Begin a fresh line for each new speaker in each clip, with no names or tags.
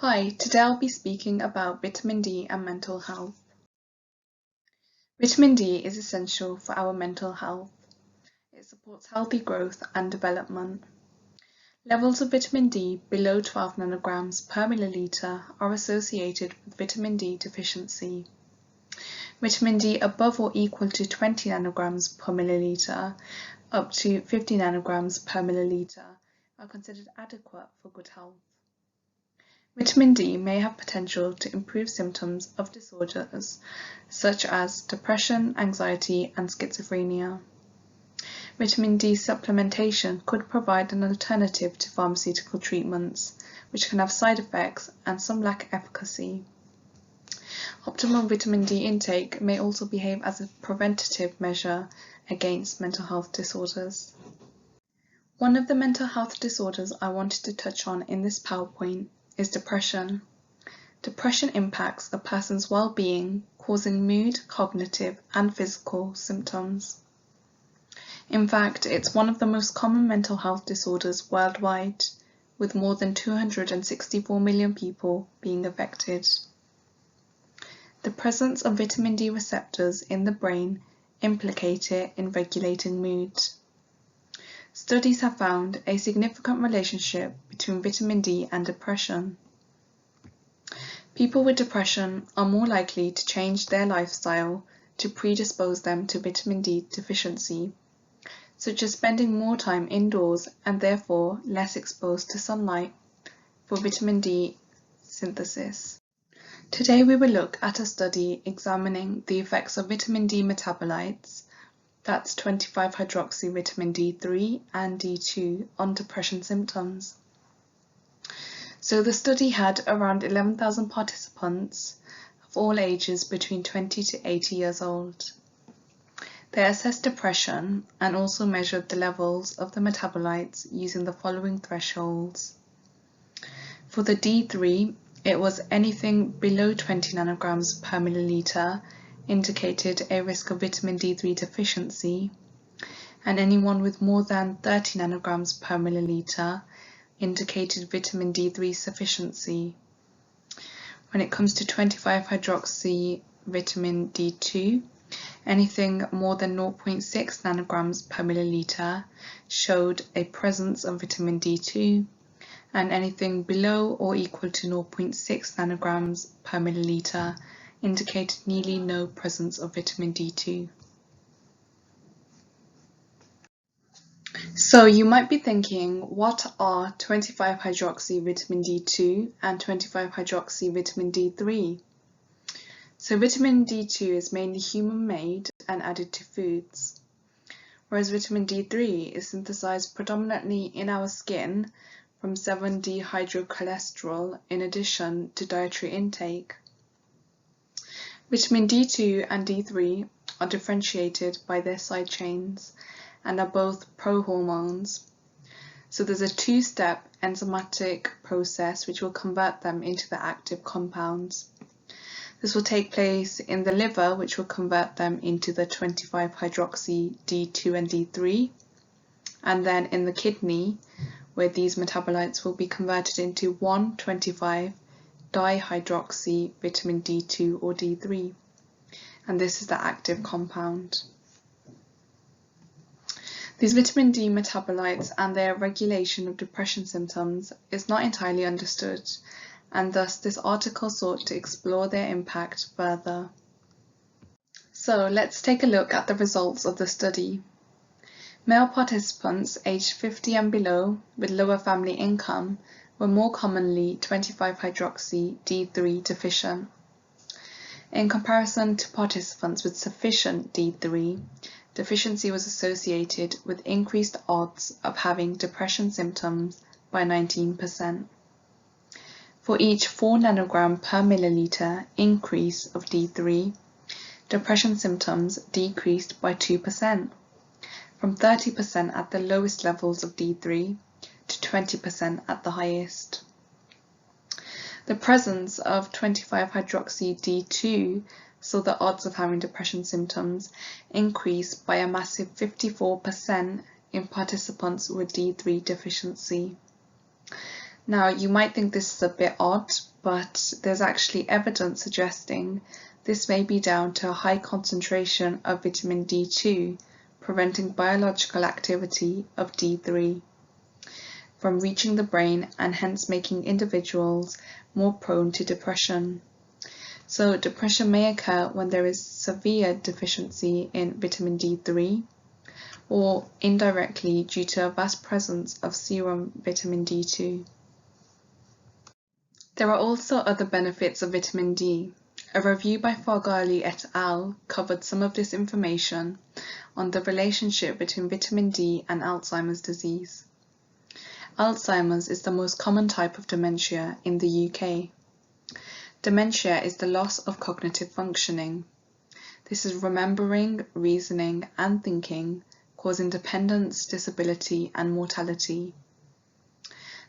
Hi, today I'll be speaking about vitamin D and mental health. Vitamin D is essential for our mental health. It supports healthy growth and development. Levels of vitamin D below 12 nanograms per milliliter are associated with vitamin D deficiency. Vitamin D above or equal to 20 nanograms per milliliter up to 50 nanograms per milliliter are considered adequate for good health. Vitamin D may have potential to improve symptoms of disorders such as depression, anxiety, and schizophrenia. Vitamin D supplementation could provide an alternative to pharmaceutical treatments, which can have side effects and some lack efficacy. Optimal vitamin D intake may also behave as a preventative measure against mental health disorders. One of the mental health disorders I wanted to touch on in this PowerPoint is depression. Depression impacts a person's well-being, causing mood, cognitive, and physical symptoms. In fact, it's one of the most common mental health disorders worldwide, with more than 264 million people being affected. The presence of vitamin D receptors in the brain implicate it in regulating mood. Studies have found a significant relationship between vitamin D and depression. People with depression are more likely to change their lifestyle to predispose them to vitamin D deficiency, such as spending more time indoors and therefore less exposed to sunlight for vitamin D synthesis. Today we will look at a study examining the effects of vitamin D metabolites, that's 25-hydroxy-vitamin D3 and D2, on depression symptoms. So the study had around 11,000 participants of all ages between 20 to 80 years old. They assessed depression and also measured the levels of the metabolites using the following thresholds. For the D3, it was anything below 20 nanograms per milliliter indicated a risk of vitamin D3 deficiency, and anyone with more than 30 nanograms per milliliter indicated vitamin D3 sufficiency. When it comes to 25-hydroxy vitamin D2, anything more than 0.6 nanograms per milliliter showed a presence of vitamin D2, and anything below or equal to 0.6 nanograms per milliliter indicated nearly no presence of vitamin D2. So you might be thinking, what are 25-hydroxy vitamin D2 and 25-hydroxy vitamin D3? So vitamin D2 is mainly human-made and added to foods, whereas vitamin D3 is synthesized predominantly in our skin from 7-dehydrocholesterol in addition to dietary intake. Vitamin D2 and D3 are differentiated by their side chains and are both prohormones. So there's a two-step enzymatic process which will convert them into the active compounds. This will take place in the liver, which will convert them into the 25-hydroxy D2 and D3, and then in the kidney, where these metabolites will be converted into 1,25-dihydroxy vitamin D2 or D3, and this is the active compound. These vitamin D metabolites and their regulation of depression symptoms is not entirely understood, and thus this article sought to explore their impact further. So let's take a look at the results of the study. Male participants aged 50 and below with lower family income were more commonly 25-hydroxy D3 deficient. In comparison to participants with sufficient D3, deficiency was associated with increased odds of having depression symptoms by 19%. For each 4 nanogram per milliliter increase of D3, depression symptoms decreased by 2%, from 30% at the lowest levels of D3 to 20% at the highest. The presence of 25-hydroxy D2 saw the odds of having depression symptoms increase by a massive 54% in participants with D3 deficiency. Now, you might think this is a bit odd, but there's actually evidence suggesting this may be down to a high concentration of vitamin D2, preventing biological activity of D3 from reaching the brain and hence making individuals more prone to depression. So depression may occur when there is severe deficiency in vitamin D3 or indirectly due to a vast presence of serum vitamin D2. There are also other benefits of vitamin D. A review by Fargali et al. Covered some of this information on the relationship between vitamin D and Alzheimer's disease. Alzheimer's is the most common type of dementia in the UK. Dementia is the loss of cognitive functioning. This is remembering, reasoning, and thinking, causing dependence, disability, and mortality.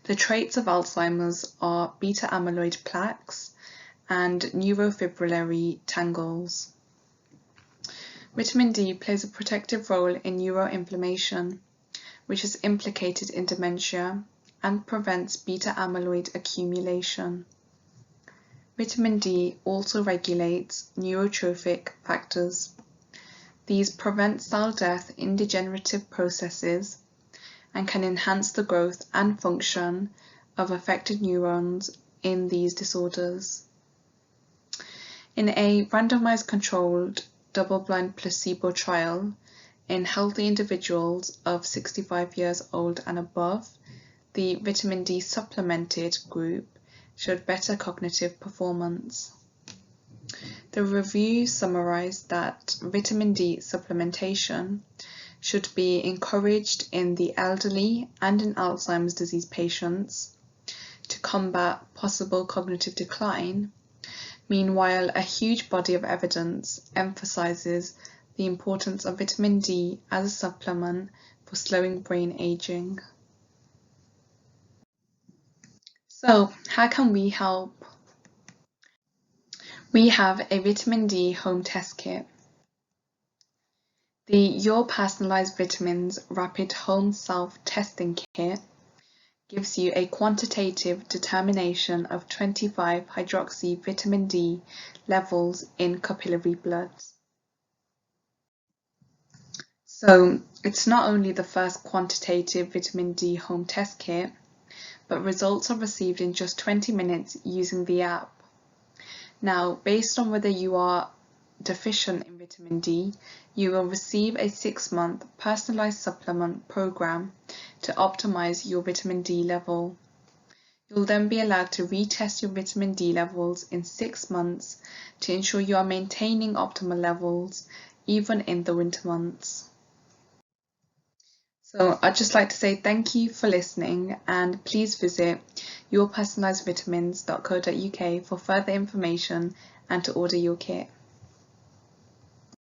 The traits of Alzheimer's are beta amyloid plaques and neurofibrillary tangles. Vitamin D plays a protective role in neuroinflammation, which is implicated in dementia and prevents beta amyloid accumulation. Vitamin D also regulates neurotrophic factors. These prevent cell death in degenerative processes and can enhance the growth and function of affected neurons in these disorders. In a randomized controlled double-blind placebo trial in healthy individuals of 65 years old and above, the vitamin D supplemented group showed better cognitive performance. The review summarized that vitamin D supplementation should be encouraged in the elderly and in Alzheimer's disease patients to combat possible cognitive decline. Meanwhile, a huge body of evidence emphasizes the importance of vitamin D as a supplement for slowing brain aging. So, how can we help? We have a vitamin D home test kit. The Your Personalised Vitamins Rapid Home Self-Testing Kit gives you a quantitative determination of 25-hydroxy vitamin D levels in capillary blood. So it's not only the first quantitative vitamin D home test kit, but results are received in just 20 minutes using the app. Now, based on whether you are deficient in vitamin D, you will receive a 6-month personalized supplement program to optimize your vitamin D level. You'll then be allowed to retest your vitamin D levels in 6 months to ensure you are maintaining optimal levels even in the winter months. So I'd just like to say thank you for listening, and please visit yourpersonalisedvitamins.co.uk for further information and to order your kit.